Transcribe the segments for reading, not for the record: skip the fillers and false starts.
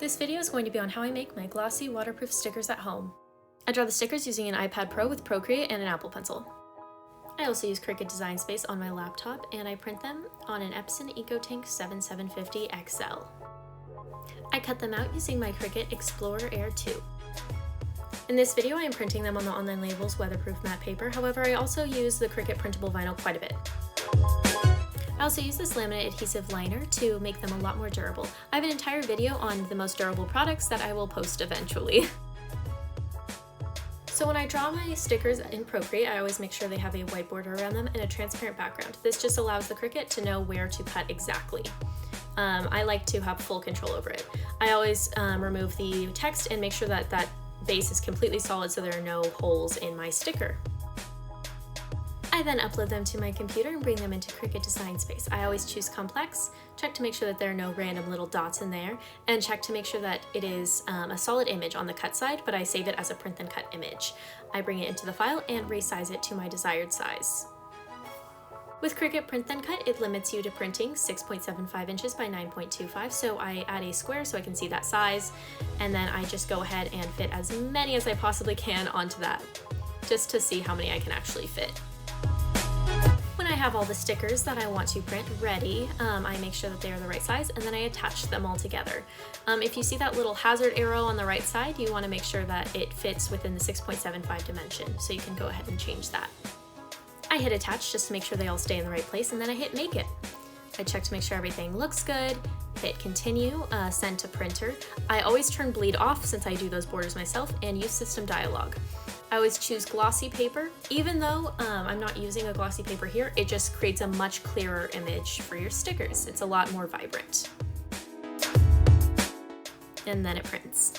This video is going to be on how I make my glossy waterproof stickers at home. I draw the stickers using an iPad Pro with Procreate and an Apple Pencil. I also use Cricut Design Space on my laptop, and I print them on an Epson EcoTank 7750 XL. I cut them out using my Cricut Explorer Air 2. In this video, I am printing them on the Online Labels weatherproof matte paper. However, I also use the Cricut printable vinyl quite a bit. I also use this laminate adhesive liner to make them a lot more durable. I have an entire video on the most durable products that I will post eventually. So when I draw my stickers in Procreate, I always make sure they have a white border around them and a transparent background. This just allows the Cricut to know where to cut exactly. I like to have full control over it. I always remove the text and make sure that that base is completely solid so there are no holes in my sticker. I then upload them to my computer and bring them into Cricut Design Space. I always choose complex, check to make sure that there are no random little dots in there, and check to make sure that it is a solid image on the cut side, but I save it as a print and cut image. I bring it into the file and resize it to my desired size. With Cricut Print Then Cut, it limits you to printing 6.75 inches by 9.25, so I add a square so I can see that size, and then I just go ahead and fit as many as I possibly can onto that, just to see how many I can actually fit. When I have all the stickers that I want to print ready, I make sure that they are the right size, and then I attach them all together. If you see that little hazard arrow on the right side, you want to make sure that it fits within the 6.75 dimension, so you can go ahead and change that. I hit attach just to make sure they all stay in the right place, and then I hit make it. I check to make sure everything looks good, hit continue, send to printer. I always turn bleed off since I do those borders myself, and use system dialog. I always choose glossy paper. Even though I'm not using a glossy paper here, it just creates a much clearer image for your stickers. It's a lot more vibrant. And then it prints.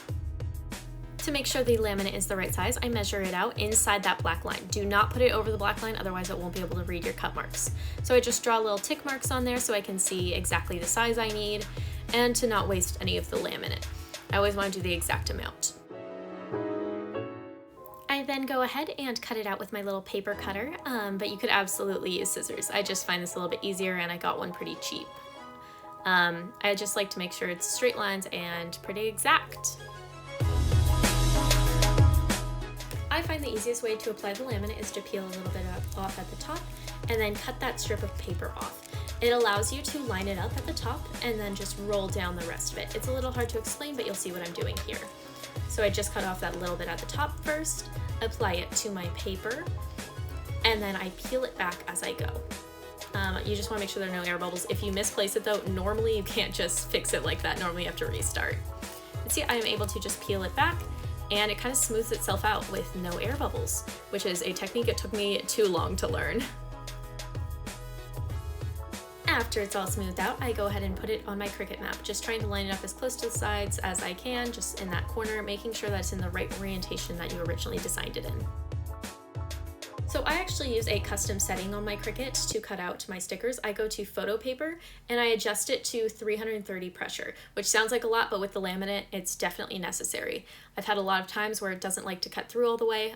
To make sure the laminate is the right size, I measure it out inside that black line. Do not put it over the black line, otherwise it won't be able to read your cut marks. So I just draw little tick marks on there so I can see exactly the size I need and to not waste any of the laminate. I always want to do the exact amount. I then go ahead and cut it out with my little paper cutter, but you could absolutely use scissors. I just find this a little bit easier, and I got one pretty cheap. I just like to make sure it's straight lines and pretty exact. I find the easiest way to apply the laminate is to peel a little bit off at the top and then cut that strip of paper off. It allows you to line it up at the top and then just roll down the rest of it. It's a little hard to explain, but you'll see what I'm doing here. So I just cut off that little bit at the top first, apply it to my paper, and then I peel it back as I go. You just want to make sure there are no air bubbles. If you misplace it though, normally you can't just fix it like that. Normally you have to restart. But see, I am able to just peel it back, and it kind of smooths itself out with no air bubbles, which is a technique it took me too long to learn. After it's all smoothed out, I go ahead and put it on my Cricut map, just trying to line it up as close to the sides as I can, just in that corner, making sure that it's in the right orientation that you originally designed it in. So I actually use a custom setting on my Cricut to cut out my stickers. I go to photo paper and I adjust it to 330 pressure, which sounds like a lot, but with the laminate, it's definitely necessary. I've had a lot of times where it doesn't like to cut through all the way,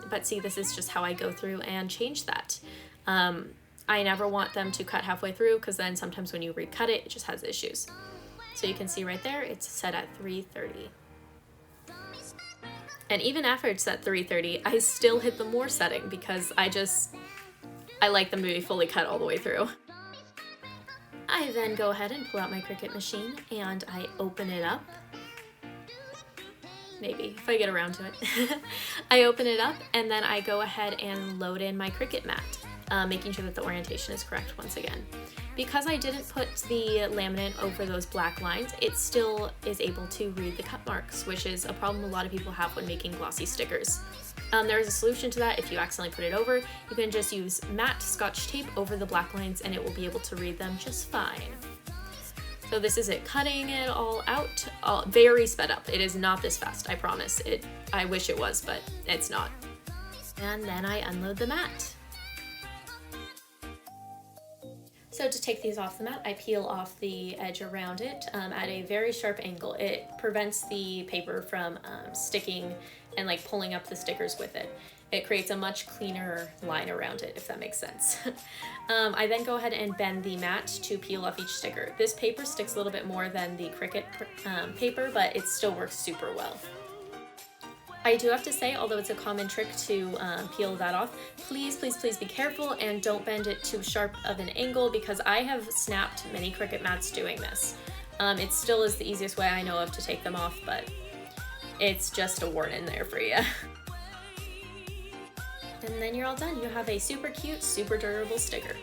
but see, this is just how I go through and change that. I never want them to cut halfway through, because then sometimes when you recut it, it just has issues. So you can see right there, it's set at 330. And even after it's at 330, I still hit the more setting because I like them to be fully cut all the way through. I then go ahead and pull out my Cricut machine and I open it up. Maybe, if I get around to it. I open it up and then I go ahead and load in my Cricut mat, making sure that the orientation is correct once again. Because I didn't put the laminate over those black lines, it still is able to read the cut marks, which is a problem a lot of people have when making glossy stickers. There is a solution to that. If you accidentally put it over, you can just use matte Scotch tape over the black lines and it will be able to read them just fine. So this is it, cutting it all out, very sped up. It is not this fast, I promise. I wish it was, but it's not. And then I unload the mat. So to take these off the mat, I peel off the edge around it at a very sharp angle. It prevents the paper from sticking and like pulling up the stickers with it. It creates a much cleaner line around it, if that makes sense. I then go ahead and bend the mat to peel off each sticker. This paper sticks a little bit more than the Cricut paper, but it still works super well. I do have to say, although it's a common trick to peel that off, please, please, please be careful and don't bend it too sharp of an angle, because I have snapped many Cricut mats doing this. It still is the easiest way I know of to take them off, but it's just a warning there for you. And then you're all done. You have a super cute, super durable sticker.